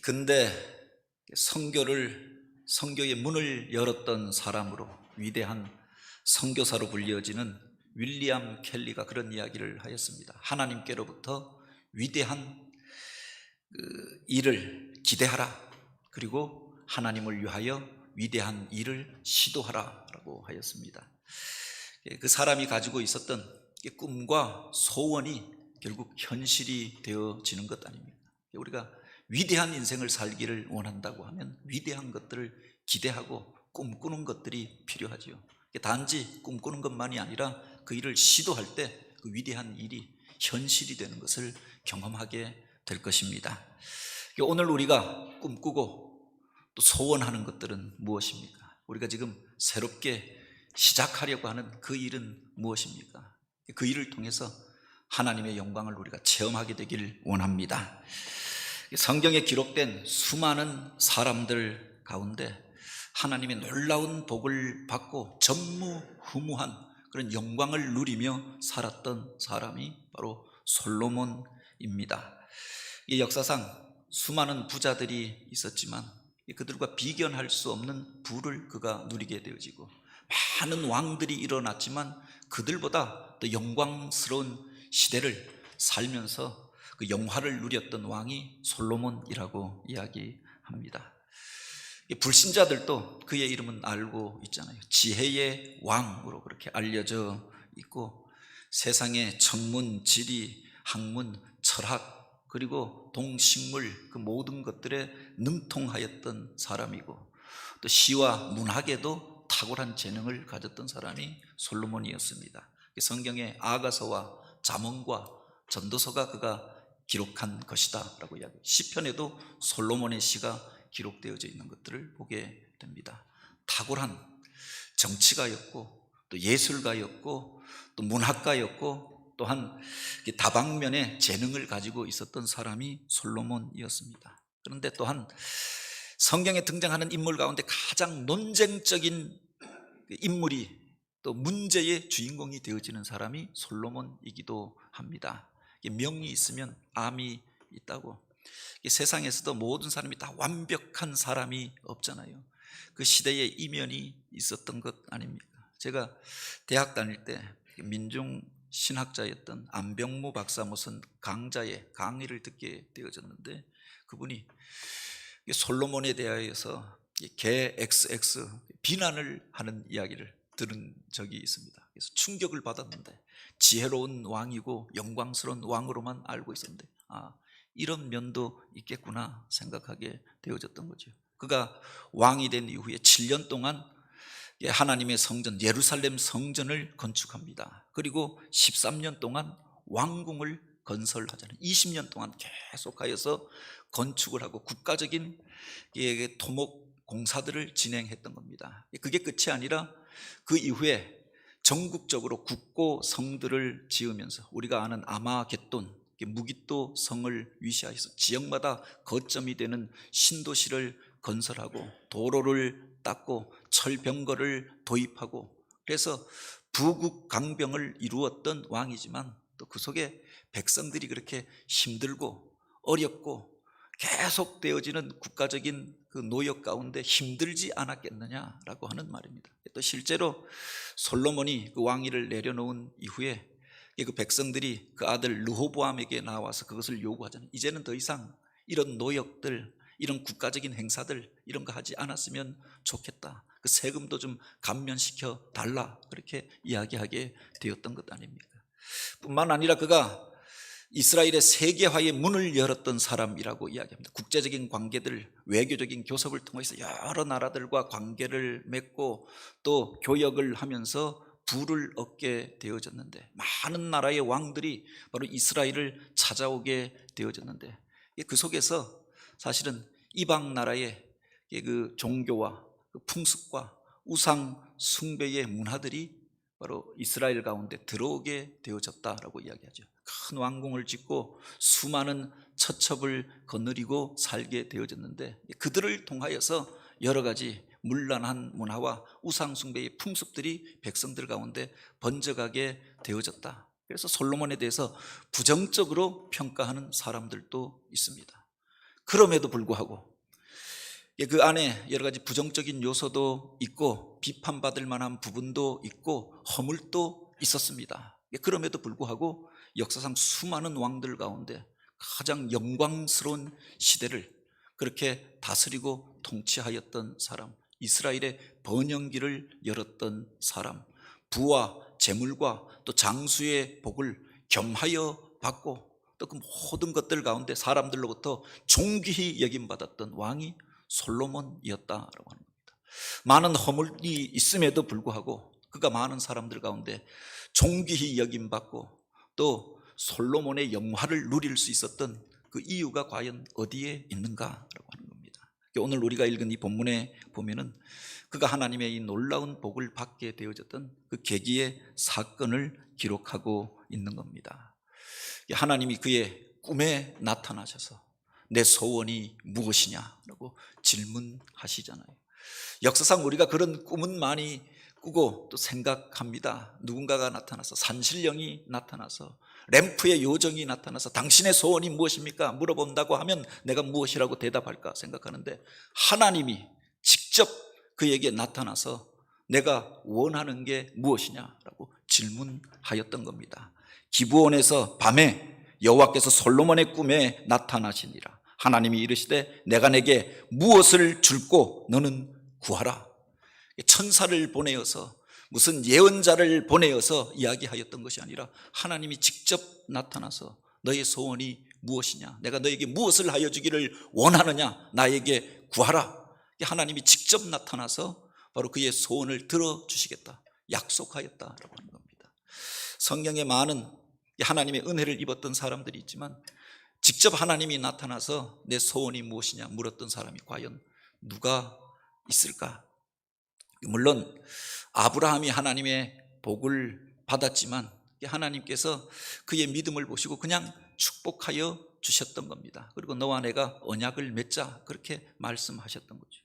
근데 선교의 문을 열었던 사람으로 위대한 선교사로 불려지는 윌리엄 켈리가 그런 이야기를 하였습니다. 하나님께로부터 위대한 일을 기대하라, 그리고 하나님을 위하여 위대한 일을 시도하라 라고 하였습니다. 그 사람이 가지고 있었던 꿈과 소원이 결국 현실이 되어지는 것 아닙니까? 우리가 위대한 인생을 살기를 원한다고 하면 위대한 것들을 기대하고 꿈꾸는 것들이 필요하죠. 단지 꿈꾸는 것만이 아니라 그 일을 시도할 때 그 위대한 일이 현실이 되는 것을 경험하게 될 것입니다. 오늘 우리가 꿈꾸고 또 소원하는 것들은 무엇입니까? 우리가 지금 새롭게 시작하려고 하는 그 일은 무엇입니까? 그 일을 통해서 하나님의 영광을 우리가 체험하게 되길 원합니다. 성경에 기록된 수많은 사람들 가운데 하나님의 놀라운 복을 받고 전무후무한 그런 영광을 누리며 살았던 사람이 바로 솔로몬입니다. 이 역사상 수많은 부자들이 있었지만 그들과 비견할 수 없는 부를 그가 누리게 되어지고, 많은 왕들이 일어났지만 그들보다 더 영광스러운 시대를 살면서 그 영화를 누렸던 왕이 솔로몬이라고 이야기합니다. 불신자들도 그의 이름은 알고 있잖아요. 지혜의 왕으로 그렇게 알려져 있고, 세상의 천문, 지리, 학문, 철학, 그리고 동식물, 그 모든 것들에 능통하였던 사람이고, 또 시와 문학에도 탁월한 재능을 가졌던 사람이 솔로몬이었습니다. 성경의 아가서와 잠언과 전도서가 그가 기록한 것이다 라고 이야기해요. 시편에도 솔로몬의 시가 기록되어져 있는 것들을 보게 됩니다. 탁월한 정치가였고, 또 예술가였고, 또 문학가였고, 또한 다방면의 재능을 가지고 있었던 사람이 솔로몬이었습니다. 그런데 또한 성경에 등장하는 인물 가운데 가장 논쟁적인 인물이, 또 문제의 주인공이 되어지는 사람이 솔로몬이기도 합니다. 명이 있으면 암이 있다고. 세상에서도 모든 사람이 다 완벽한 사람이 없잖아요. 그 시대에 이면이 있었던 것 아닙니까? 제가 대학 다닐 때 민중 신학자였던 안병무 박사 무슨 강좌의 강의를 듣게 되어졌는데, 그분이 솔로몬에 대하여서 개 XX 비난을 하는 이야기를 들은 적이 있습니다. 그래서 충격을 받았는데, 지혜로운 왕이고 영광스러운 왕으로만 알고 있었는데, 이런 면도 있겠구나 생각하게 되어졌던 거죠. 그가 왕이 된 이후에 7년 동안 하나님의 성전 예루살렘 성전을 건축합니다. 그리고 13년 동안 왕궁을 건설하잖아요. 20년 동안 계속하여서 건축을 하고 국가적인 토목 공사들을 진행했던 겁니다. 그게 끝이 아니라 그 이후에 전국적으로 국고 성들을 지으면서 우리가 아는 아마겟돈, 무기또 성을 위시하여서 지역마다 거점이 되는 신도시를 건설하고 도로를 닦고 철병거를 도입하고, 그래서 부국강병을 이루었던 왕이지만 또 그 속에 백성들이 그렇게 힘들고 어렵고 계속되어지는 국가적인 그 노역 가운데 힘들지 않았겠느냐라고 하는 말입니다. 또 실제로 솔로몬이 그 왕위를 내려놓은 이후에 그 백성들이 그 아들 르호보암에게 나와서 그것을 요구하잖아요. 이제는 더 이상 이런 노역들, 이런 국가적인 행사들 이런 거 하지 않았으면 좋겠다. 그 세금도 좀 감면시켜 달라, 그렇게 이야기하게 되었던 것 아닙니까? 뿐만 아니라 그가 이스라엘의 세계화의 문을 열었던 사람이라고 이야기합니다. 국제적인 관계들, 외교적인 교섭을 통해서 여러 나라들과 관계를 맺고 또 교역을 하면서 부를 얻게 되어졌는데, 많은 나라의 왕들이 바로 이스라엘을 찾아오게 되어졌는데, 그 속에서 사실은 이방 나라의 그 종교와 그 풍습과 우상 숭배의 문화들이 바로 이스라엘 가운데 들어오게 되어졌다라고 이야기하죠. 큰 왕궁을 짓고 수많은 처첩을 거느리고 살게 되어졌는데, 그들을 통하여서 여러 가지 문란한 문화와 우상 숭배의 풍습들이 백성들 가운데 번져가게 되어졌다. 그래서 솔로몬에 대해서 부정적으로 평가하는 사람들도 있습니다. 그럼에도 불구하고 그 안에 여러 가지 부정적인 요소도 있고 비판받을 만한 부분도 있고 허물도 있었습니다. 그럼에도 불구하고 역사상 수많은 왕들 가운데 가장 영광스러운 시대를 그렇게 다스리고 통치하였던 사람, 이스라엘의 번영기를 열었던 사람, 부와 재물과 또 장수의 복을 겸하여 받고 또 그 모든 것들 가운데 사람들로부터 존귀히 여김받았던 왕이 솔로몬이었다라고 하는 겁니다. 많은 허물이 있음에도 불구하고 그가 많은 사람들 가운데 존귀히 여김받고 또 솔로몬의 영화를 누릴 수 있었던 그 이유가 과연 어디에 있는가라고 하는 겁니다. 오늘 우리가 읽은 이 본문에 보면은 그가 하나님의 이 놀라운 복을 받게 되어졌던 그 계기의 사건을 기록하고 있는 겁니다. 하나님이 그의 꿈에 나타나셔서 내 소원이 무엇이냐라고 질문하시잖아요. 역사상 우리가 그런 꿈은 많이 꾸고 또 생각합니다. 누군가가 나타나서, 산신령이 나타나서, 램프의 요정이 나타나서 당신의 소원이 무엇입니까? 물어본다고 하면 내가 무엇이라고 대답할까 생각하는데, 하나님이 직접 그에게 나타나서 내가 원하는 게 무엇이냐라고 질문하였던 겁니다. 기브온에서 밤에 여호와께서 솔로몬의 꿈에 나타나시니라. 하나님이 이르시되 내가 내게 무엇을 줄고 너는 구하라. 천사를 보내어서, 무슨 예언자를 보내어서 이야기하였던 것이 아니라 하나님이 직접 나타나서 너의 소원이 무엇이냐, 내가 너에게 무엇을 하여 주기를 원하느냐, 나에게 구하라. 하나님이 직접 나타나서 바로 그의 소원을 들어주시겠다 약속하였다라고 하는 겁니다. 성경에 많은 하나님의 은혜를 입었던 사람들이 있지만 직접 하나님이 나타나서 내 소원이 무엇이냐 물었던 사람이 과연 누가 있을까? 물론 아브라함이 하나님의 복을 받았지만 하나님께서 그의 믿음을 보시고 그냥 축복하여 주셨던 겁니다. 그리고 너와 내가 언약을 맺자 그렇게 말씀하셨던 거죠.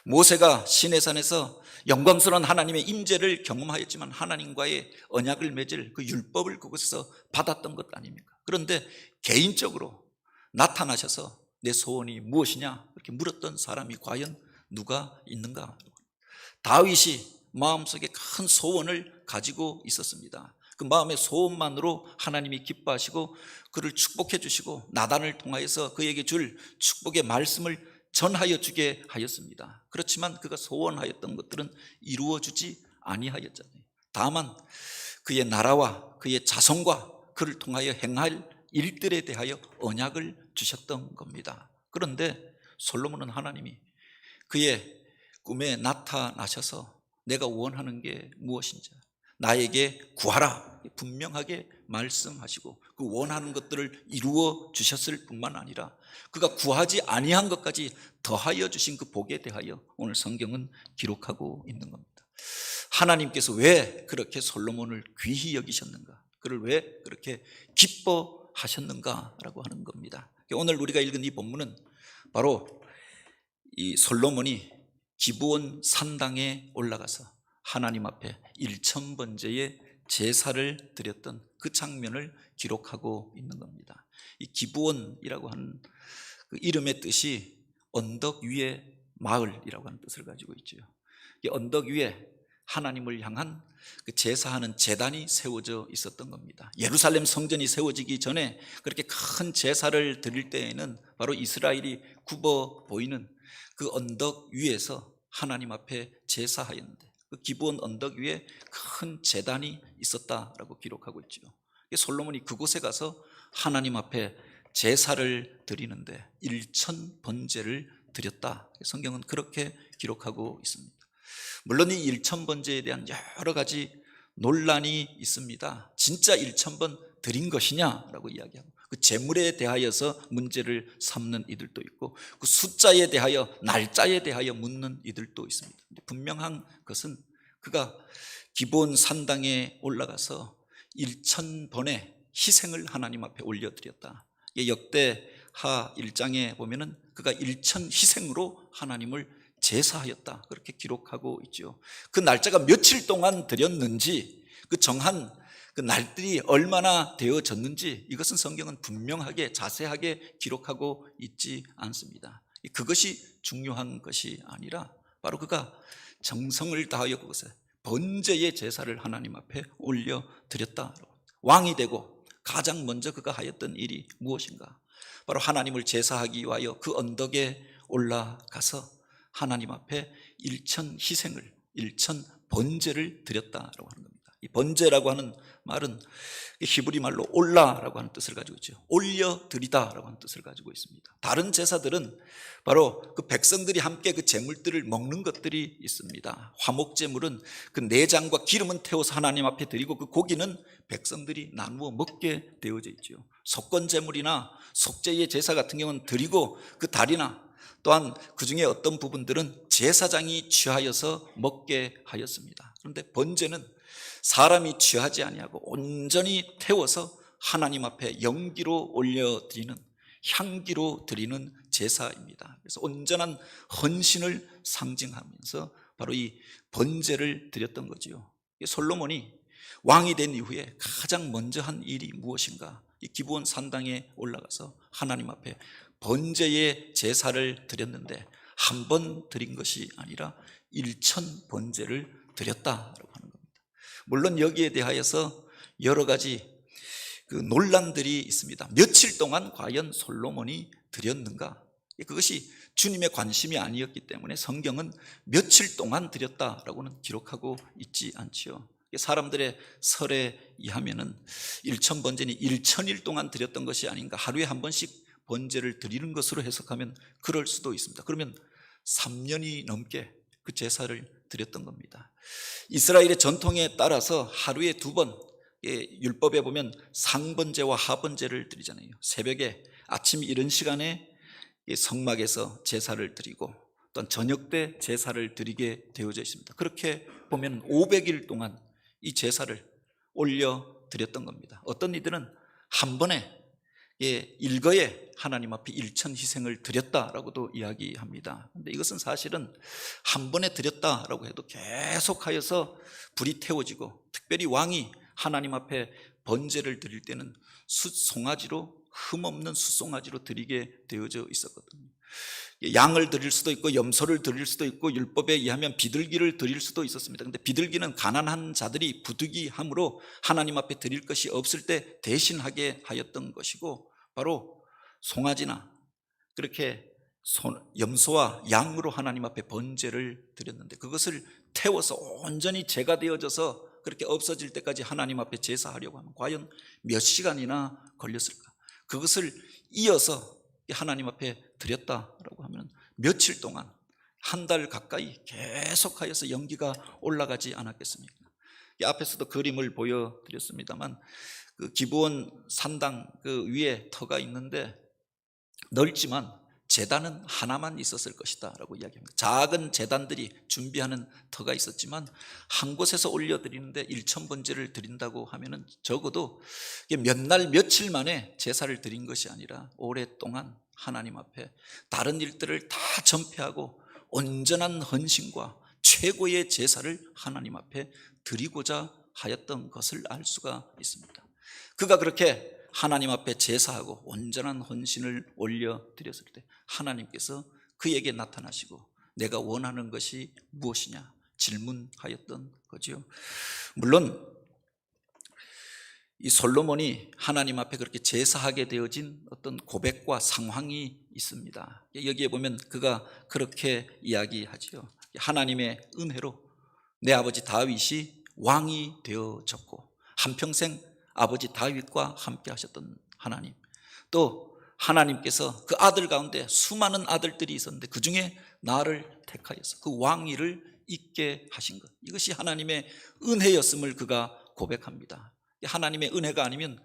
모세가 시내산에서 영광스러운 하나님의 임재를 경험하였지만 하나님과의 언약을 맺을 그 율법을 그곳에서 받았던 것 아닙니까? 그런데 개인적으로 나타나셔서 내 소원이 무엇이냐 이렇게 물었던 사람이 과연 누가 있는가? 다윗이 마음속에 큰 소원을 가지고 있었습니다. 그 마음의 소원만으로 하나님이 기뻐하시고 그를 축복해 주시고 나단을 통하여서 그에게 줄 축복의 말씀을 전하여 주게 하였습니다. 그렇지만 그가 소원하였던 것들은 이루어지지 아니하였잖아요. 다만 그의 나라와 그의 자손과 그를 통하여 행할 일들에 대하여 언약을 주셨던 겁니다. 그런데 솔로몬은 하나님이 그의 꿈에 나타나셔서 내가 원하는 게 무엇인지 나에게 구하라 분명하게 말씀하시고 그 원하는 것들을 이루어 주셨을 뿐만 아니라 그가 구하지 아니한 것까지 더하여 주신 그 복에 대하여 오늘 성경은 기록하고 있는 겁니다. 하나님께서 왜 그렇게 솔로몬을 귀히 여기셨는가, 그를 왜 그렇게 기뻐하셨는가라고 하는 겁니다. 오늘 우리가 읽은 이 본문은 바로 이 솔로몬이 기브온 산당에 올라가서 하나님 앞에 1000번째의 제사를 드렸던 그 장면을 기록하고 있는 겁니다. 이 기브온이라고 하는 그 이름의 뜻이 언덕 위의 마을이라고 하는 뜻을 가지고 있죠. 이 언덕 위에 하나님을 향한 그 제사하는 제단이 세워져 있었던 겁니다. 예루살렘 성전이 세워지기 전에 그렇게 큰 제사를 드릴 때에는 바로 이스라엘이 굽어 보이는 그 언덕 위에서 하나님 앞에 제사하였는데 그 기브온 언덕 위에 큰 제단이 있었다라고 기록하고 있죠. 솔로몬이 그곳에 가서 하나님 앞에 제사를 드리는데 1000번제를 드렸다. 성경은 그렇게 기록하고 있습니다. 물론 이 1000번제에 대한 여러 가지 논란이 있습니다. 진짜 1000번 드린 것이냐라고 이야기하고 그 제물에 대하여서 문제를 삼는 이들도 있고 그 숫자에 대하여 날짜에 대하여 묻는 이들도 있습니다. 분명한 것은 그가 기브온 산당에 올라가서 1000번의 희생을 하나님 앞에 올려드렸다. 역대하 1장에 보면은 그가 1000 희생으로 하나님을 제사하였다 그렇게 기록하고 있죠. 그 날짜가 며칠 동안 드렸는지 그 정한 그 날들이 얼마나 되어졌는지 이것은 성경은 분명하게 자세하게 기록하고 있지 않습니다. 그것이 중요한 것이 아니라 바로 그가 정성을 다하여 그것에 번제의 제사를 하나님 앞에 올려드렸다. 왕이 되고 가장 먼저 그가 하였던 일이 무엇인가? 바로 하나님을 제사하기 위하여 그 언덕에 올라가서 하나님 앞에 일천 희생을, 일천 번제를 드렸다라고 하는 겁니다. 이 번제라고 하는 말은 히브리 말로 올라라고 하는 뜻을 가지고 있죠. 올려드리다라고 하는 뜻을 가지고 있습니다. 다른 제사들은 바로 그 백성들이 함께 그 제물들을 먹는 것들이 있습니다. 화목제물은 그 내장과 기름은 태워서 하나님 앞에 드리고 그 고기는 백성들이 나누어 먹게 되어져 있죠. 속건제물이나 속죄의 제사 같은 경우는 드리고 그 다리나 또한 그 중에 어떤 부분들은 제사장이 취하여서 먹게 하였습니다. 그런데 번제는 사람이 취하지 아니하고 온전히 태워서 하나님 앞에 연기로 올려드리는, 향기로 드리는 제사입니다. 그래서 온전한 헌신을 상징하면서 바로 이 번제를 드렸던 거지요. 솔로몬이 왕이 된 이후에 가장 먼저 한 일이 무엇인가? 이 기브온 산당에 올라가서 하나님 앞에 번제의 제사를 드렸는데 한 번 드린 것이 아니라 1000 번제를 드렸다라고 하는 겁니다. 물론 여기에 대하여서 여러 가지 그 논란들이 있습니다. 며칠 동안 과연 솔로몬이 드렸는가? 그것이 주님의 관심이 아니었기 때문에 성경은 며칠 동안 드렸다라고는 기록하고 있지 않지요. 사람들의 설에 의하면은 1000 번제니 1000일 동안 드렸던 것이 아닌가, 하루에 한 번씩 번제를 드리는 것으로 해석하면 그럴 수도 있습니다. 그러면 3년이 넘게 그 제사를 드렸던 겁니다. 이스라엘의 전통에 따라서 하루에 2번, 율법에 보면 상번제와 하번제를 드리잖아요. 새벽에 아침 이른 시간에 성막에서 제사를 드리고 또한 저녁 때 제사를 드리게 되어져 있습니다. 그렇게 보면 500일 동안 이 제사를 올려드렸던 겁니다. 어떤 이들은 한 번에 일거에 하나님 앞에 1000 희생을 드렸다라고도 이야기합니다. 그런데 이것은 사실은 한 번에 드렸다라고 해도 계속하여서 불이 태워지고, 특별히 왕이 하나님 앞에 번제를 드릴 때는 숫송아지로, 흠없는 숫송아지로 드리게 되어져 있었거든요. 양을 드릴 수도 있고 염소를 드릴 수도 있고 율법에 의하면 비둘기를 드릴 수도 있었습니다. 그런데 비둘기는 가난한 자들이 부득이함으로 하나님 앞에 드릴 것이 없을 때 대신하게 하였던 것이고, 바로 송아지나 그렇게 염소와 양으로 하나님 앞에 번제를 드렸는데 그것을 태워서 온전히 제가 되어져서 그렇게 없어질 때까지 하나님 앞에 제사하려고 하면 과연 몇 시간이나 걸렸을까? 그것을 이어서 하나님 앞에 드렸다라고 하면 며칠 동안, 한 달 가까이 계속하여서 연기가 올라가지 않았겠습니까? 앞에서도 그림을 보여드렸습니다만 그 기브온 산당 그 위에 터가 있는데 넓지만 제단은 하나만 있었을 것이다 라고 이야기합니다. 작은 제단들이 준비하는 터가 있었지만 한 곳에서 올려드리는데 1000 번제를 드린다고 하면은 적어도 몇 날 며칠 만에 제사를 드린 것이 아니라 오랫동안 하나님 앞에 다른 일들을 다 전폐하고 온전한 헌신과 최고의 제사를 하나님 앞에 드리고자 하였던 것을 알 수가 있습니다. 그가 그렇게 하나님 앞에 제사하고 온전한 헌신을 올려드렸을 때 하나님께서 그에게 나타나시고 내가 원하는 것이 무엇이냐 질문하였던 거죠. 물론 이 솔로몬이 하나님 앞에 그렇게 제사하게 되어진 어떤 고백과 상황이 있습니다. 여기에 보면 그가 그렇게 이야기하지요. 하나님의 은혜로 내 아버지 다윗이 왕이 되어졌고 한평생 아버지 다윗과 함께 하셨던 하나님, 또 하나님께서 그 아들 가운데 수많은 아들들이 있었는데 그 중에 나를 택하여서 그 왕위를 잇게 하신 것, 이것이 하나님의 은혜였음을 그가 고백합니다. 하나님의 은혜가 아니면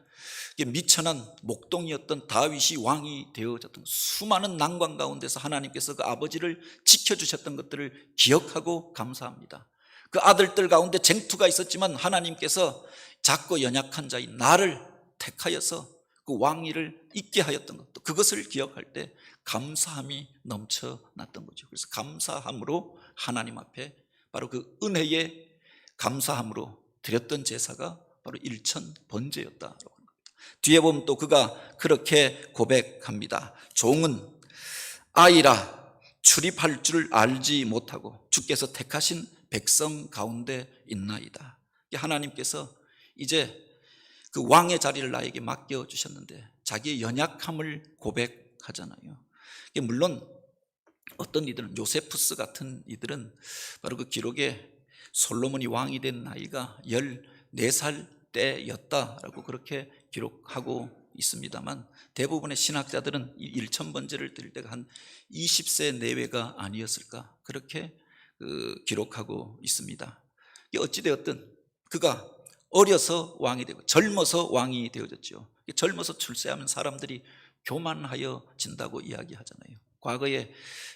미천한 목동이었던 다윗이 왕이 되어졌던 수많은 난관 가운데서 하나님께서 그 아버지를 지켜주셨던 것들을 기억하고 감사합니다. 그 아들들 가운데 쟁투가 있었지만 하나님께서 작고 연약한 자인 나를 택하여서 그 왕위를 잇게 하였던 것도, 그것을 기억할 때 감사함이 넘쳐났던 거죠. 그래서 감사함으로 하나님 앞에 바로 그 은혜의 감사함으로 드렸던 제사가 바로 일천 번제였다라고 합니다. 뒤에 보면 또 그가 그렇게 고백합니다. 종은 아이라 출입할 줄 알지 못하고 주께서 택하신 백성 가운데 있나이다. 하나님께서 이제 그 왕의 자리를 나에게 맡겨주셨는데 자기의 연약함을 고백하잖아요. 물론 어떤 이들은, 요세푸스 같은 이들은 바로 그 기록에 솔로몬이 왕이 된 나이가 14살 때였다라고 그렇게 기록하고 있습니다만, 대부분의 신학자들은 이 일천번제를 드릴 때가 한 20세 내외가 아니었을까 그렇게 기록하고 있습니다. 어찌되었든 그가 어려서 왕이 되고 젊어서 왕이 되어졌죠. 젊어서 출세하면 사람들이 교만하여진다고 이야기하잖아요. 과거에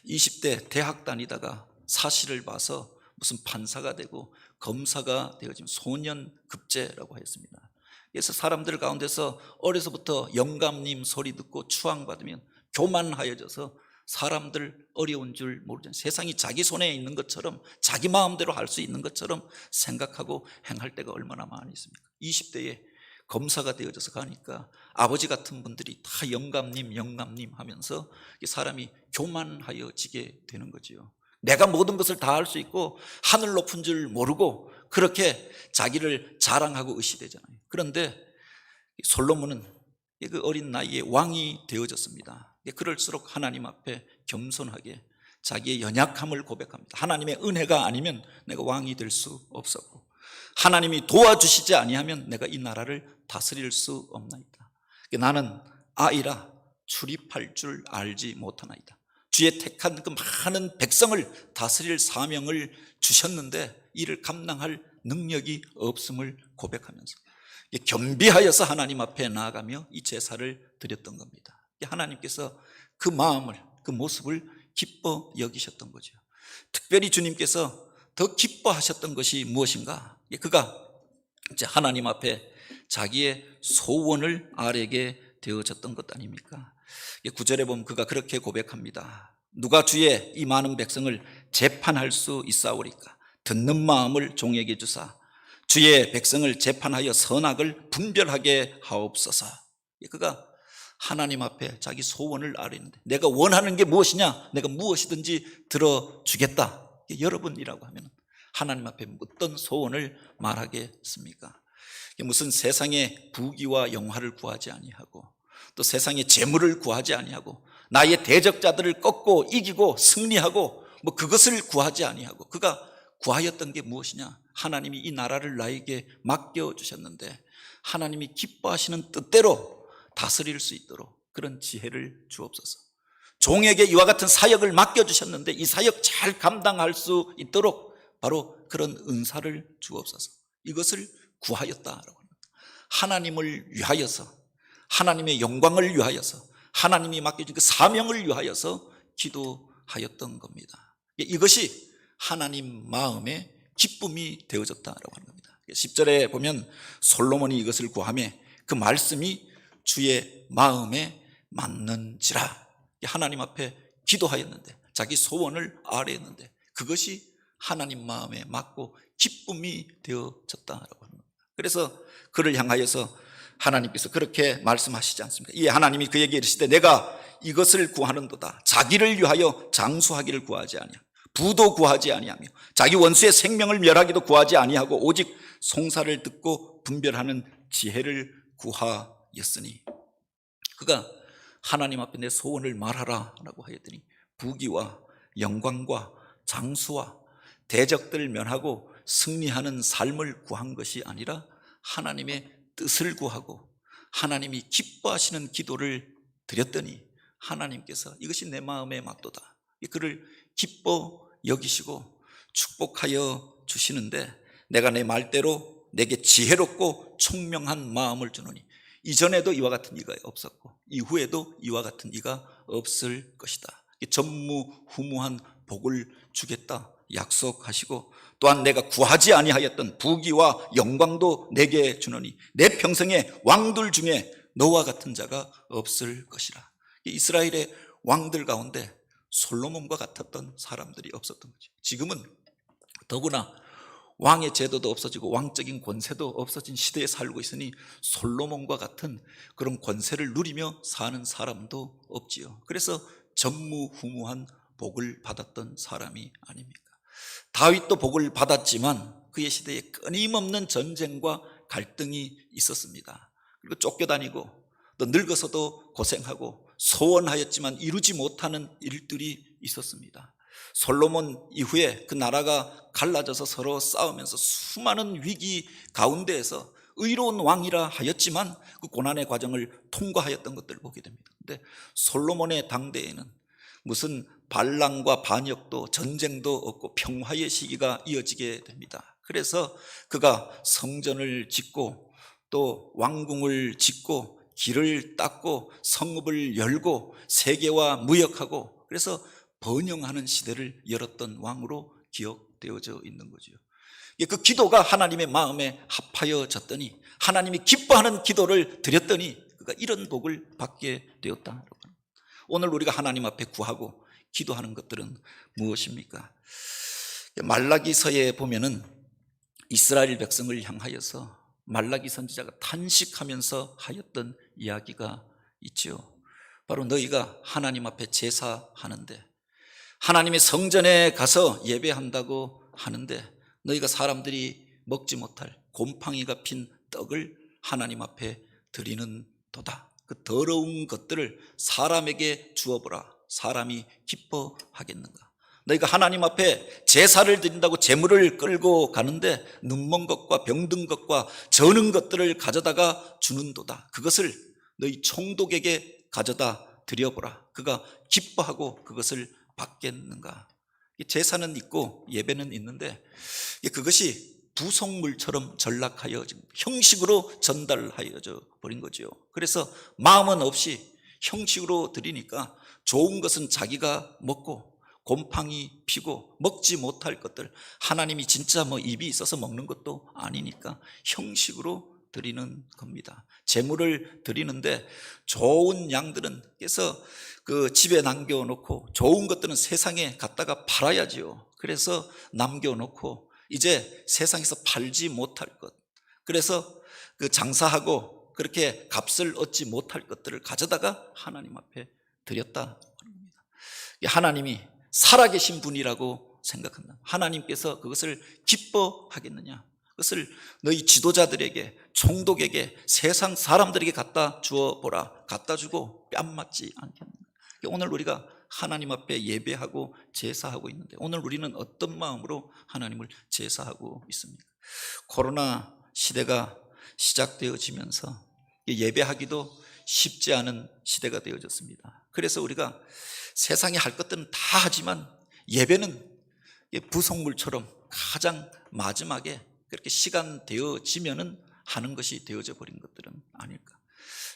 20대 대학 다니다가 사실을 봐서 무슨 판사가 되고 검사가 되어지면 소년급제라고 했습니다. 그래서 사람들 가운데서 어려서부터 영감님 소리 듣고 추앙받으면 교만하여져서 사람들 어려운 줄 모르잖아요. 세상이 자기 손에 있는 것처럼, 자기 마음대로 할 수 있는 것처럼 생각하고 행할 때가 얼마나 많이 있습니까? 20대에 검사가 되어져서 가니까 아버지 같은 분들이 다 영감님 하면서 사람이 교만하여지게 되는 거지요. 내가 모든 것을 다 할 수 있고 하늘 높은 줄 모르고 그렇게 자기를 자랑하고 의시되잖아요. 그런데 솔로몬은 그 어린 나이에 왕이 되어졌습니다. 그럴수록 하나님 앞에 겸손하게 자기의 연약함을 고백합니다. 하나님의 은혜가 아니면 내가 왕이 될 수 없었고, 하나님이 도와주시지 아니하면 내가 이 나라를 다스릴 수 없나이다. 나는 아이라 출입할 줄 알지 못하나이다. 주의 택한 그 많은 백성을 다스릴 사명을 주셨는데 이를 감당할 능력이 없음을 고백하면서 겸비하여서 하나님 앞에 나아가며 이 제사를 드렸던 겁니다. 하나님께서 그 마음을, 그 모습을 기뻐 여기셨던 거죠. 특별히 주님께서 더 기뻐하셨던 것이 무엇인가? 그가 이제 하나님 앞에 자기의 소원을 아뢰게 되어졌던 것 아닙니까? 9절에 보면 그가 그렇게 고백합니다. 누가 주의 이 많은 백성을 재판할 수 있사오리까? 듣는 마음을 종에게 주사 주의 백성을 재판하여 선악을 분별하게 하옵소서. 그가 하나님 앞에 자기 소원을 아뢰는데, 내가 원하는 게 무엇이냐? 내가 무엇이든지 들어주겠다. 여러분이라고 하면 하나님 앞에 어떤 소원을 말하겠습니까? 무슨 세상의 부귀와 영화를 구하지 아니하고 또 세상의 재물을 구하지 아니하고 나의 대적자들을 꺾고 이기고 승리하고 그것을 구하지 아니하고 그가 구하였던 게 무엇이냐? 하나님이 이 나라를 나에게 맡겨주셨는데 하나님이 기뻐하시는 뜻대로 다스릴 수 있도록 그런 지혜를 주옵소서. 종에게 이와 같은 사역을 맡겨주셨는데 이 사역 잘 감당할 수 있도록 바로 그런 은사를 주옵소서. 이것을 구하였다라고 합니다. 하나님을 위하여서, 하나님의 영광을 위하여서, 하나님이 맡겨준 그 사명을 위하여서 기도하였던 겁니다. 이것이 하나님 마음의 기쁨이 되어졌다라고 하는 겁니다. 10절에 보면 솔로몬이 이것을 구하며 그 말씀이 주의 마음에 맞는지라. 하나님 앞에 기도하였는데, 자기 소원을 아뢰었는데 그것이 하나님 마음에 맞고 기쁨이 되어졌다라고 합니다. 그래서 그를 향하여서 하나님께서 그렇게 말씀하시지 않습니까? 이에 하나님이 그에게 이르시되 내가 이것을 구하는도다. 자기를 위하여 장수하기를 구하지 아니하며 부도 구하지 아니하며 자기 원수의 생명을 멸하기도 구하지 아니하고 오직 송사를 듣고 분별하는 지혜를 구하였으니, 그가 하나님 앞에 내 소원을 말하라 라고 하였더니 부귀와 영광과 장수와 대적들을 면하고 승리하는 삶을 구한 것이 아니라 하나님의 뜻을 구하고 하나님이 기뻐하시는 기도를 드렸더니 하나님께서 이것이 내 마음에 맞도다, 그를 기뻐 여기시고 축복하여 주시는데, 내가 내 말대로 내게 지혜롭고 총명한 마음을 주노니 이전에도 이와 같은 이가 없었고 이후에도 이와 같은 이가 없을 것이다. 전무후무한 복을 주겠다 약속하시고, 또한 내가 구하지 아니하였던 부귀와 영광도 내게 주노니 내 평생에 왕들 중에 너와 같은 자가 없을 것이라. 이스라엘의 왕들 가운데 솔로몬과 같았던 사람들이 없었던 거죠. 지금은 더구나 왕의 제도도 없어지고 왕적인 권세도 없어진 시대에 살고 있으니 솔로몬과 같은 그런 권세를 누리며 사는 사람도 없지요. 그래서 전무후무한 복을 받았던 사람이 아닙니까? 다윗도 복을 받았지만 그의 시대에 끊임없는 전쟁과 갈등이 있었습니다. 그리고 쫓겨다니고 또 늙어서도 고생하고 소원하였지만 이루지 못하는 일들이 있었습니다. 솔로몬 이후에 그 나라가 갈라져서 서로 싸우면서 수많은 위기 가운데에서 의로운 왕이라 하였지만 그 고난의 과정을 통과하였던 것들을 보게 됩니다. 그런데 솔로몬의 당대에는 무슨 반란과 반역도 전쟁도 없고 평화의 시기가 이어지게 됩니다. 그래서 그가 성전을 짓고 또 왕궁을 짓고 길을 닦고 성읍을 열고 세계와 무역하고 그래서 번영하는 시대를 열었던 왕으로 기억되어져 있는 거죠. 그 기도가 하나님의 마음에 합하여졌더니 하나님이 기뻐하는 기도를 드렸더니 그가 이런 복을 받게 되었다. 오늘 우리가 하나님 앞에 구하고 기도하는 것들은 무엇입니까? 말라기서에 보면은 이스라엘 백성을 향하여서 말라기 선지자가 탄식하면서 하였던 이야기가 있죠. 바로 너희가 하나님 앞에 제사하는데 하나님의 성전에 가서 예배한다고 하는데 너희가 사람들이 먹지 못할 곰팡이가 핀 떡을 하나님 앞에 드리는 도다. 그 더러운 것들을 사람에게 주어보라. 사람이 기뻐하겠는가? 너희가 하나님 앞에 제사를 드린다고 제물을 끌고 가는데 눈먼 것과 병든 것과 저는 것들을 가져다가 주는도다. 그것을 너희 총독에게 가져다 드려보라. 그가 기뻐하고 그것을 받겠는가? 제사는 있고 예배는 있는데 그것이 부속물처럼 전락하여 형식으로 전달하여져 버린 거죠. 그래서 마음은 없이 형식으로 드리니까 좋은 것은 자기가 먹고 곰팡이 피고 먹지 못할 것들, 하나님이 진짜 입이 있어서 먹는 것도 아니니까 형식으로 드리는 겁니다. 제물을 드리는데 좋은 양들은 그래서 그 집에 남겨놓고 좋은 것들은 세상에 갖다가 팔아야지요. 그래서 남겨놓고 이제 세상에서 팔지 못할 것, 그래서 그 장사하고 그렇게 값을 얻지 못할 것들을 가져다가 하나님 앞에 드렸다. 하나님이 살아계신 분이라고 생각한다. 하나님께서 그것을 기뻐하겠느냐? 그것을 너희 지도자들에게, 총독에게, 세상 사람들에게 갖다 주어 보라. 갖다 주고 뺨 맞지 않겠는가? 오늘 우리가 하나님 앞에 예배하고 제사하고 있는데 오늘 우리는 어떤 마음으로 하나님을 제사하고 있습니까? 코로나 시대가 시작되어지면서 예배하기도 쉽지 않은 시대가 되어졌습니다. 그래서 우리가 세상에 할 것들은 다 하지만 예배는 부속물처럼 가장 마지막에 그렇게 시간 되어지면은 하는 것이 되어져 버린 것들은 아닐까.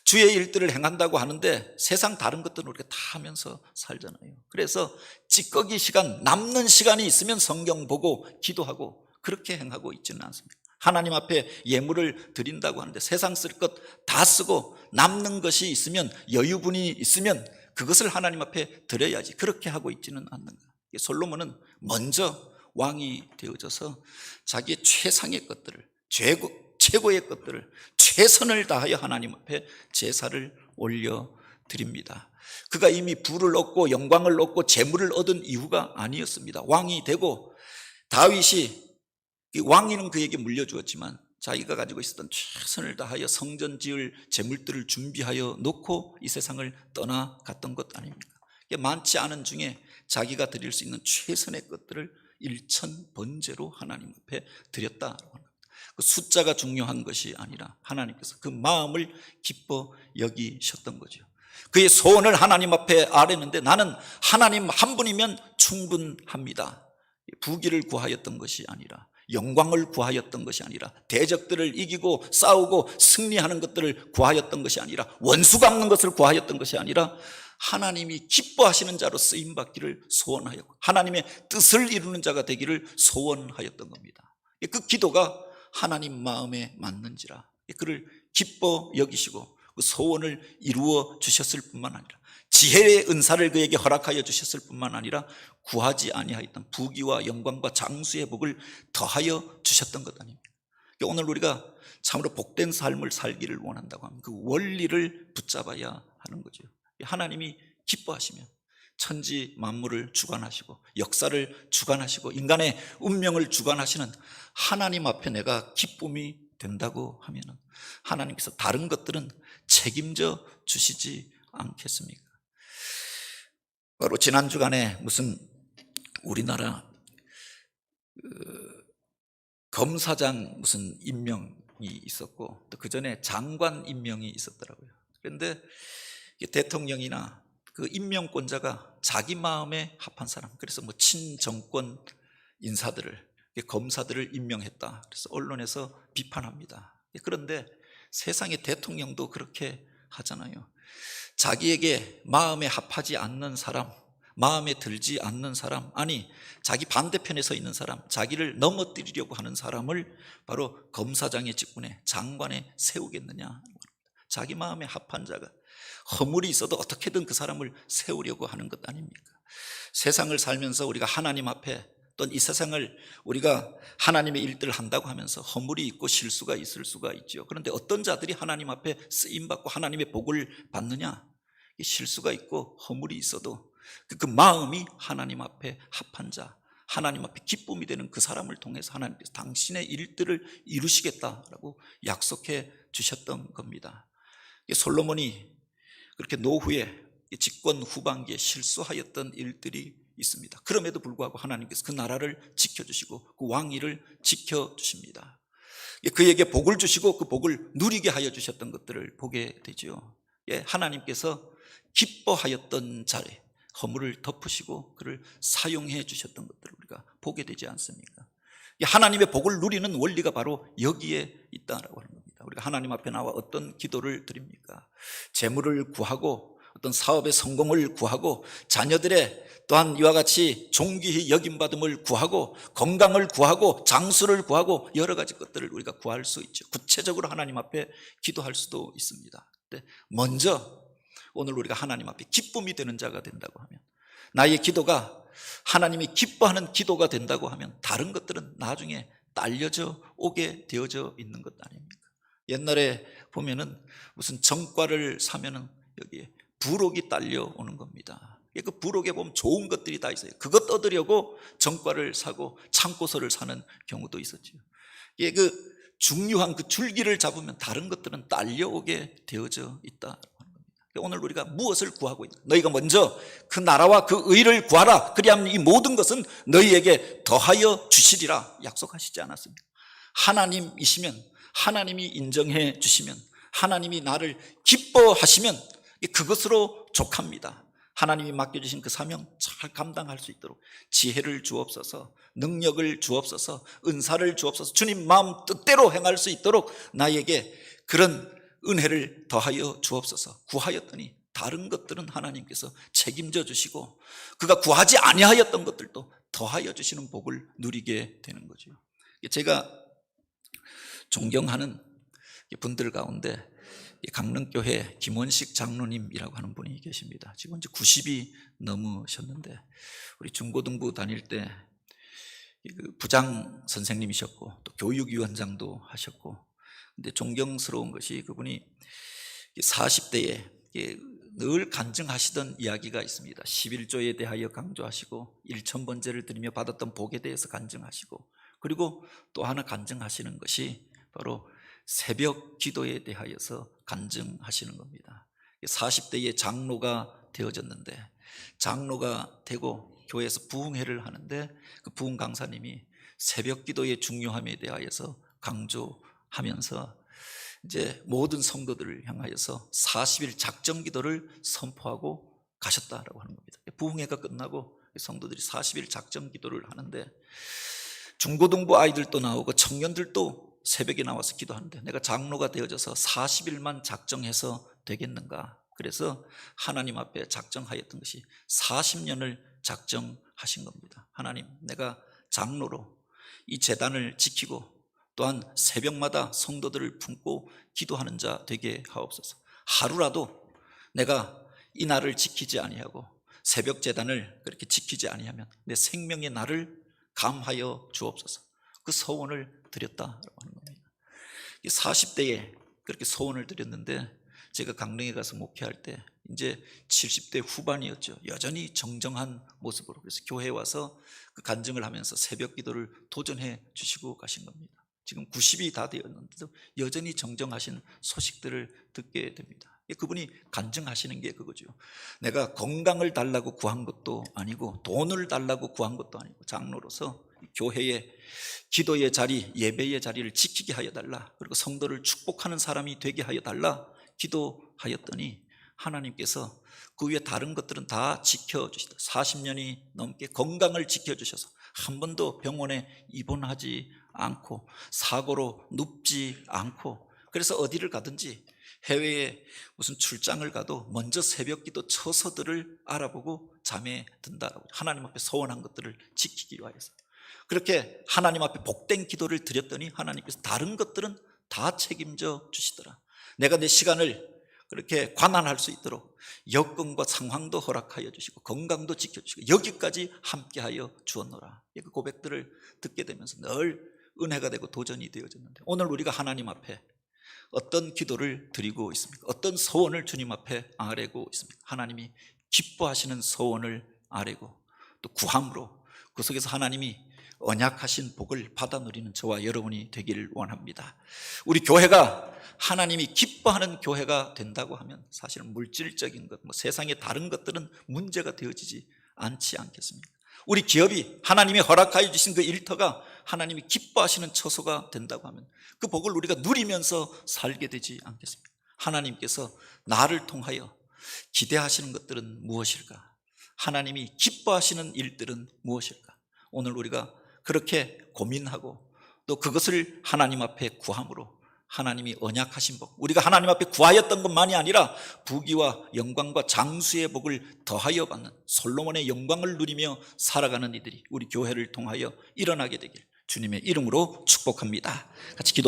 주의 일들을 행한다고 하는데 세상 다른 것들은 우리가 다 하면서 살잖아요. 그래서 찌꺼기 시간, 남는 시간이 있으면 성경 보고 기도하고 그렇게 행하고 있지는 않습니다. 하나님 앞에 예물을 드린다고 하는데 세상 쓸 것 다 쓰고 남는 것이 있으면, 여유분이 있으면 그것을 하나님 앞에 드려야지. 그렇게 하고 있지는 않는가. 솔로몬은 먼저 왕이 되어져서 자기의 최상의 것들을, 최고의 것들을 최선을 다하여 하나님 앞에 제사를 올려드립니다. 그가 이미 부를 얻고 영광을 얻고 재물을 얻은 이유가 아니었습니다. 왕이 되고 다윗이, 왕위는 그에게 물려주었지만 자기가 가지고 있었던 최선을 다하여 성전 지을 재물들을 준비하여 놓고 이 세상을 떠나갔던 것 아닙니까? 많지 않은 중에 자기가 드릴 수 있는 최선의 것들을 일천번제로 하나님 앞에 드렸다고 합니다. 그 숫자가 중요한 것이 아니라 하나님께서 그 마음을 기뻐 여기셨던 거죠. 그의 소원을 하나님 앞에 아뢰는데 나는 하나님 한 분이면 충분합니다. 부귀를 구하였던 것이 아니라, 영광을 구하였던 것이 아니라, 대적들을 이기고 싸우고 승리하는 것들을 구하였던 것이 아니라, 원수 갚는 것을 구하였던 것이 아니라 하나님이 기뻐하시는 자로 쓰임받기를 소원하였고 하나님의 뜻을 이루는 자가 되기를 소원하였던 겁니다. 그 기도가 하나님 마음에 맞는지라 그를 기뻐 여기시고 그 소원을 이루어 주셨을 뿐만 아니라 지혜의 은사를 그에게 허락하여 주셨을 뿐만 아니라 구하지 아니하였던 부귀와 영광과 장수의 복을 더하여 주셨던 것 아닙니까? 오늘 우리가 참으로 복된 삶을 살기를 원한다고 하면 그 원리를 붙잡아야 하는 거죠. 하나님이 기뻐하시면 천지 만물을 주관하시고 역사를 주관하시고 인간의 운명을 주관하시는 하나님 앞에 내가 기쁨이 된다고 하면 하나님께서 다른 것들은 책임져 주시지 않겠습니까? 바로 지난 주간에 무슨 우리나라 검사장 무슨 임명이 있었고 또 그 전에 장관 임명이 있었더라고요. 그런데 대통령이나 그 임명권자가 자기 마음에 합한 사람, 그래서 뭐 친정권 인사들을, 검사들을 임명했다. 그래서 언론에서 비판합니다. 그런데 세상의 대통령도 그렇게 하잖아요. 자기에게 마음에 합하지 않는 사람, 마음에 들지 않는 사람, 아니 자기 반대편에 서 있는 사람, 자기를 넘어뜨리려고 하는 사람을 바로 검사장의 직분에 장관에 세우겠느냐. 자기 마음에 합한 자가 허물이 있어도 어떻게든 그 사람을 세우려고 하는 것 아닙니까? 세상을 살면서 우리가 하나님 앞에 또는 이 세상을 우리가 하나님의 일들을 한다고 하면서 허물이 있고 실수가 있을 수가 있죠. 그런데 어떤 자들이 하나님 앞에 쓰임받고 하나님의 복을 받느냐? 실수가 있고 허물이 있어도 그 마음이 하나님 앞에 합한 자, 하나님 앞에 기쁨이 되는 그 사람을 통해서 하나님께서 당신의 일들을 이루시겠다라고 약속해 주셨던 겁니다. 솔로몬이 그렇게 노후에 집권 후반기에 실수하였던 일들이 있습니다. 그럼에도 불구하고 하나님께서 그 나라를 지켜주시고 그 왕위를 지켜주십니다. 그에게 복을 주시고 그 복을 누리게 하여 주셨던 것들을 보게 되죠. 하나님께서 기뻐하였던 자리, 허물을 덮으시고 그를 사용해 주셨던 것들을 우리가 보게 되지 않습니까? 하나님의 복을 누리는 원리가 바로 여기에 있다라고 하는 겁니다. 우리가 하나님 앞에 나와 어떤 기도를 드립니까? 재물을 구하고 어떤 사업의 성공을 구하고 자녀들의 또한 이와 같이 존귀히 여김받음을 구하고 건강을 구하고 장수를 구하고 여러 가지 것들을 우리가 구할 수 있죠. 구체적으로 하나님 앞에 기도할 수도 있습니다. 근데 먼저 오늘 우리가 하나님 앞에 기쁨이 되는 자가 된다고 하면, 나의 기도가 하나님이 기뻐하는 기도가 된다고 하면 다른 것들은 나중에 딸려져 오게 되어져 있는 것 아닙니까? 옛날에 보면은 무슨 정과를 사면은 여기에 부록이 딸려오는 겁니다. 그 부록에 보면 좋은 것들이 다 있어요. 그것 얻으려고 정과를 사고 참고서를 사는 경우도 있었죠. 그 중요한 그 줄기를 잡으면 다른 것들은 딸려오게 되어져 있다. 오늘 우리가 무엇을 구하고 있는가? 너희가 먼저 그 나라와 그 의를 구하라. 그리하면 이 모든 것은 너희에게 더하여 주시리라 약속하시지 않았습니까? 하나님이시면, 하나님이 인정해 주시면, 하나님이 나를 기뻐하시면 그것으로 족합니다. 하나님이 맡겨주신 그 사명 잘 감당할 수 있도록 지혜를 주옵소서, 능력을 주옵소서, 은사를 주옵소서, 주님 마음 뜻대로 행할 수 있도록 나에게 그런 은혜를 더하여 주옵소서. 구하였더니 다른 것들은 하나님께서 책임져 주시고 그가 구하지 아니하였던 것들도 더하여 주시는 복을 누리게 되는 거죠. 제가 존경하는 분들 가운데 강릉교회 김원식 장로님이라고 하는 분이 계십니다. 지금 이제 90이 넘으셨는데 우리 중고등부 다닐 때 부장 선생님이셨고 또 교육위원장도 하셨고, 근데 존경스러운 것이 그분이 40대에 늘 간증하시던 이야기가 있습니다. 11조에 대하여 강조하시고 1000번제를 드리며 받았던 복에 대해서 간증하시고, 그리고 또 하나 간증하시는 것이 바로 새벽 기도에 대하여서 간증하시는 겁니다. 40대에 장로가 되어졌는데, 장로가 되고 교회에서 부흥회를 하는데 그 부흥 강사님이 새벽 기도의 중요함에 대하여서 강조하면서 이제 모든 성도들을 향하여서 40일 작정 기도를 선포하고 가셨다라고 하는 겁니다. 부흥회가 끝나고 성도들이 40일 작정 기도를 하는데 중고등부 아이들도 나오고 청년들도 새벽에 나와서 기도하는데, 내가 장로가 되어져서 40일만 작정해서 되겠는가? 그래서 하나님 앞에 작정하였던 것이 40년을 작정하신 겁니다. 하나님, 내가 장로로 이 제단을 지키고 또한 새벽마다 성도들을 품고 기도하는 자 되게 하옵소서. 하루라도 내가 이 날을 지키지 아니하고 새벽 제단을 그렇게 지키지 아니하면 내 생명의 날을 감하여 주옵소서. 그 소원을 드렸다라고 하는 겁니다. 40대에 그렇게 소원을 드렸는데 제가 강릉에 가서 목회할 때 이제 70대 후반이었죠. 여전히 정정한 모습으로, 그래서 교회에 와서 그 간증을 하면서 새벽 기도를 도전해 주시고 가신 겁니다. 지금 90이 다 되었는데도 여전히 정정하신 소식들을 듣게 됩니다. 그분이 간증하시는 게 그거죠. 내가 건강을 달라고 구한 것도 아니고 돈을 달라고 구한 것도 아니고 장로로서 교회의 기도의 자리, 예배의 자리를 지키게 하여 달라, 그리고 성도를 축복하는 사람이 되게 하여 달라 기도하였더니 하나님께서 그 위에 다른 것들은 다 지켜주시다. 40년이 넘게 건강을 지켜주셔서 한 번도 병원에 입원하지 않고 사고로 눕지 않고, 그래서 어디를 가든지 해외에 무슨 출장을 가도 먼저 새벽 기도 처서들을 알아보고 잠에 든다라고, 하나님 앞에 소원한 것들을 지키기 위해서. 그렇게 하나님 앞에 복된 기도를 드렸더니 하나님께서 다른 것들은 다 책임져 주시더라. 내가 내 시간을 그렇게 관할할 수 있도록 여건과 상황도 허락하여 주시고 건강도 지켜주시고 여기까지 함께하여 주었노라. 그 고백들을 듣게 되면서 늘 은혜가 되고 도전이 되어졌는데, 오늘 우리가 하나님 앞에 어떤 기도를 드리고 있습니까? 어떤 소원을 주님 앞에 아뢰고 있습니까? 하나님이 기뻐하시는 소원을 아뢰고 또 구함으로 그 속에서 하나님이 언약하신 복을 받아 누리는 저와 여러분이 되기를 원합니다. 우리 교회가 하나님이 기뻐하는 교회가 된다고 하면 사실은 물질적인 것, 세상의 다른 것들은 문제가 되어지지 않지 않겠습니까? 우리 기업이 하나님이 허락하여 주신 그 일터가 하나님이 기뻐하시는 처소가 된다고 하면 그 복을 우리가 누리면서 살게 되지 않겠습니까? 하나님께서 나를 통하여 기대하시는 것들은 무엇일까? 하나님이 기뻐하시는 일들은 무엇일까? 오늘 우리가 그렇게 고민하고 또 그것을 하나님 앞에 구함으로 하나님이 언약하신 복, 우리가 하나님 앞에 구하였던 것만이 아니라 부귀와 영광과 장수의 복을 더하여 받는 솔로몬의 영광을 누리며 살아가는 이들이 우리 교회를 통하여 일어나게 되길 주님의 이름으로 축복합니다. 같이 기도